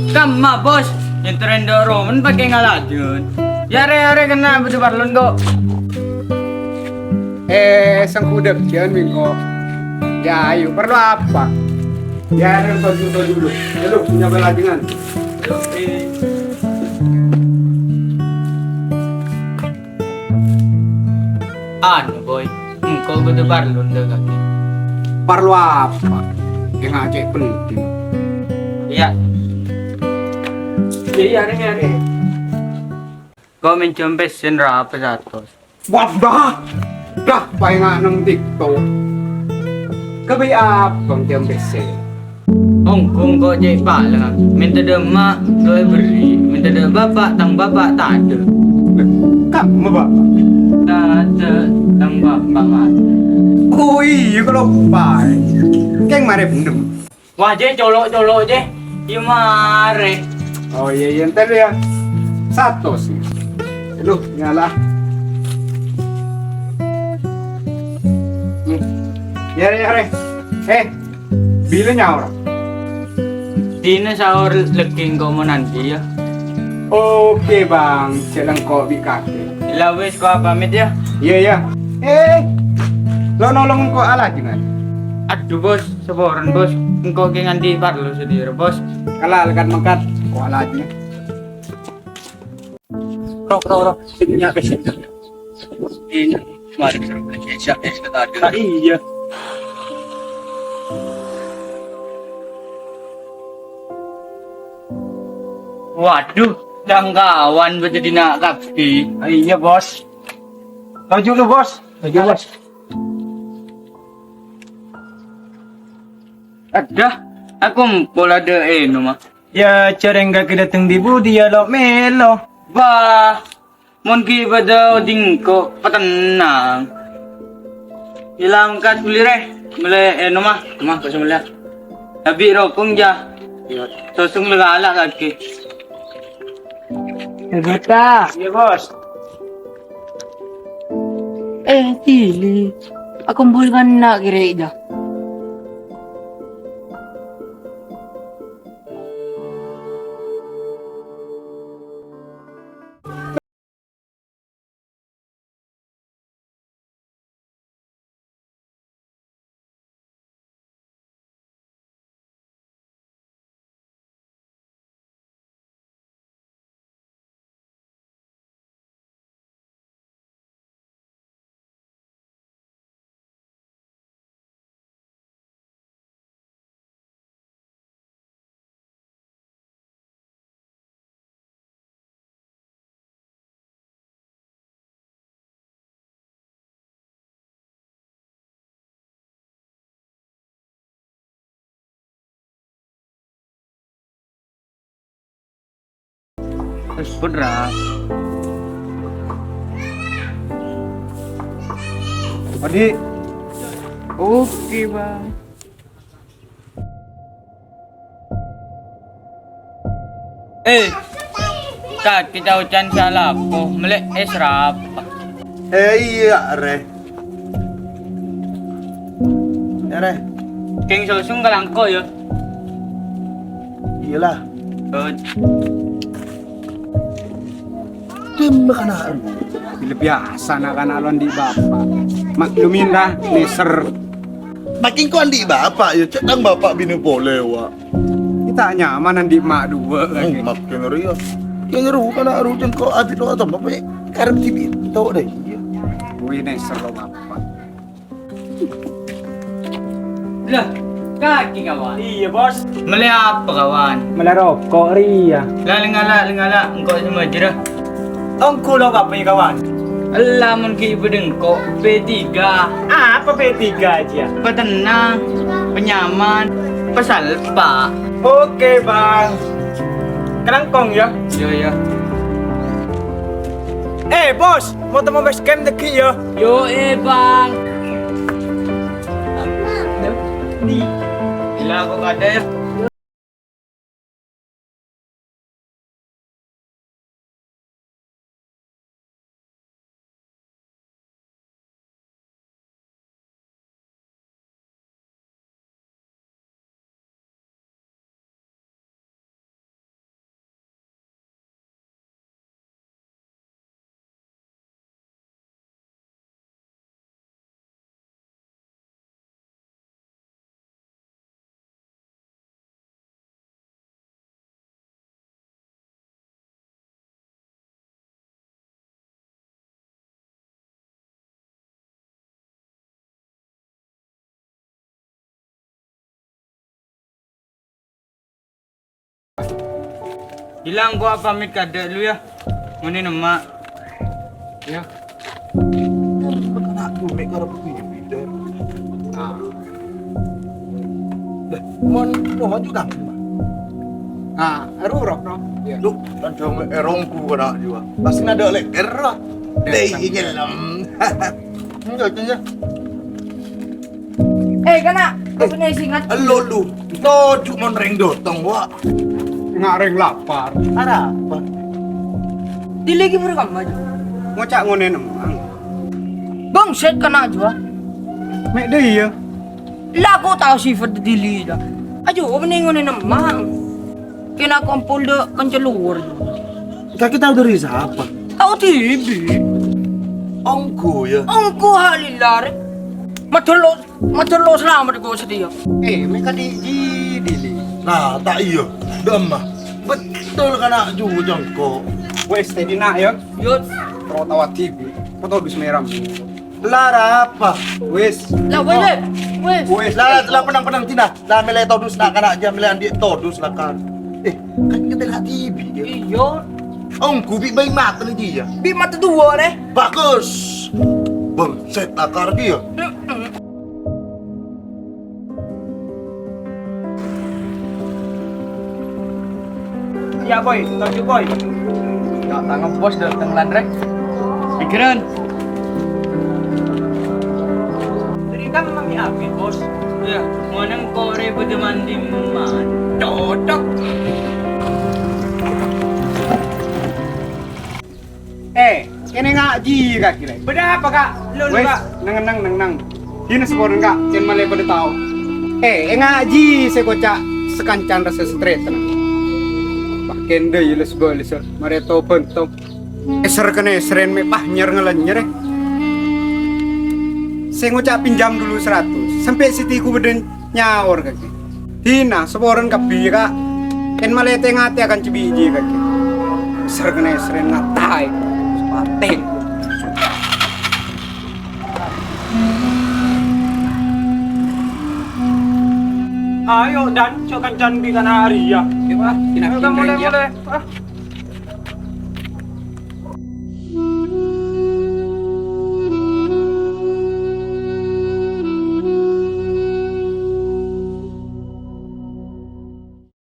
Kama bos, yang tren Roman pakai ngalajun. Yare kena betul parlon kok. Sang kuda kian mingko. Ya, ayo perlu apa? Ya, ada dulu. Lalu punya belajangan. Anu boy, engkau betul parlon dah kaki. Perlu apa? Yang ngajak penting. Iya. Iya, yare. Kau mencombe senra apa satu? Wabah! Dah, paling nang TikTok. Kabe abang tiang bese. Kung kau cek pak lah. Minta demak, doa beri. Minta de bapak, tang bapak tak ada. Kamu bapak? Tak ada, tang bapak mat. Oh iya kalau pai. Keng mare bendem. Wah je colok je. Iya mare. Oh iya entar ya. Satu sih. Lu nyala. Yare. Bilanya orang. Dina sahur leking kau mau nanti ya. Oke bang, sedang kopi kaki. Ilawes kau pamit ya. Iya. Lo nolong kok ala jangan. Aduh bos, seboran bos. Engkau kengan di parlo sendiri bos. Kalau lekat mekat, kok ala aja. Rok. Ini apa sih? Ini mari siap tadi. Iya. Waduh, jangkauan betul dina kapi. Iya bos. Tuju lu bos. Ada, aku pola de mah. Ya cereng gak datang di budi ya lo melo. Bah, mon ki pada dingko patenang. Ilang kat bulire, mele mah kau semula. Tapi rokong ja. Sosong legala kaki. Gita. Iya bos. Tili. Aku bulgan na kira. Terus berat. Adi. Oke bang. Kak kita ucan salah ko melek esrap. Iya, Re. Ya, Re. King sosong kalangko yo. Iyalah. Tim makanaan. Bila biasa na kanalon di bapak. Maklumin dah neser. Makin kau andi bapak ya, cek nang bapak bini boleh wa. Kita nyaman di mak dua lagi. Makin ria. Yang ngeru kan aru jen kau adi lo atau bapak karep tibi tau deh. Wih neser lo bapak. Lah, kaki kawan. Iya bos. Melek apa kawan? Melarokok ria. Lengala, engkau semua jerah. Ongku lo bapak kawan. Allah mun ki ibu dengko P3. Apa P3 aja? Petenang, penyaman, pesalpa. Oke bang. Kelangkong ya. Yo. Bos, mau temu base camp deki ya. Yo bang. Bila aku kada ya. Hilang gua pamit kada dulu ya. Ngene emak. Ya. Kena dume karep pipi deh. Ah. Mon pohon juga. Ah, rurok no. Ya. Lu kan cuma erongku kena juga. Pasti ada lek erah. Dei ngelam. Enggak aja. Kana, kau punya singat. Alo lu. To cuma reng dotong wa. Ngareng lapar. Ada apa? Dili lagi berkam aja. Ngocak ngone nemang. Bang, set kana aja. Mek deui ya. Lah aku tahu sifat dili dah. Ajo, kau punya ngone namang. Kena kumpul de kencelur. Kaki tahu dari siapa? Tahu TV. Ongku ya. Angku halilar. Matelo selamat kau sedia. Mek kadi dili. Nah, tak iya. Demah. Betul kena jujang kok. Wes tadi nak ya. Yot. Pro tawa TV. Foto dus meram. Lara apa? Wes. Lah weh. Wes. Lah penang tina. Lah mele todus nak kena jam mele andi todus lah kan. Kan kita lihat TV dia. Iyo. Ongku bi bayi mata ni dia. Bi mata dua leh. Bagus. Bang, set akar dia. Ya boy, thank you boy. Ya tangan bos datang landrek. Pikiran. Dari kan mami api bos. Ya, manang kore pada mandi man. Cocok. Ini ngaji kak kira. Berapa kak? Lu Wes, kak. nang. Ini sekolah kak, jen malay pada tahu. Ngaji saya kocak sekancan rasa straight tenang. Bahkan deh ilas balis, mareto bentuk. Eser kene seren me pahnyer ngelenyer. Saya ngucap pinjam dulu 100, sampai sitiku beden nyaur kaki. Hina, seporan kapi kak. Ken malay tengati akan cibiji kaki. Eser kene seren ngatai, sepating. Ayo dan cokan can di kana hari ya. Coba, Ayo, kinakin mulai ya. mulai.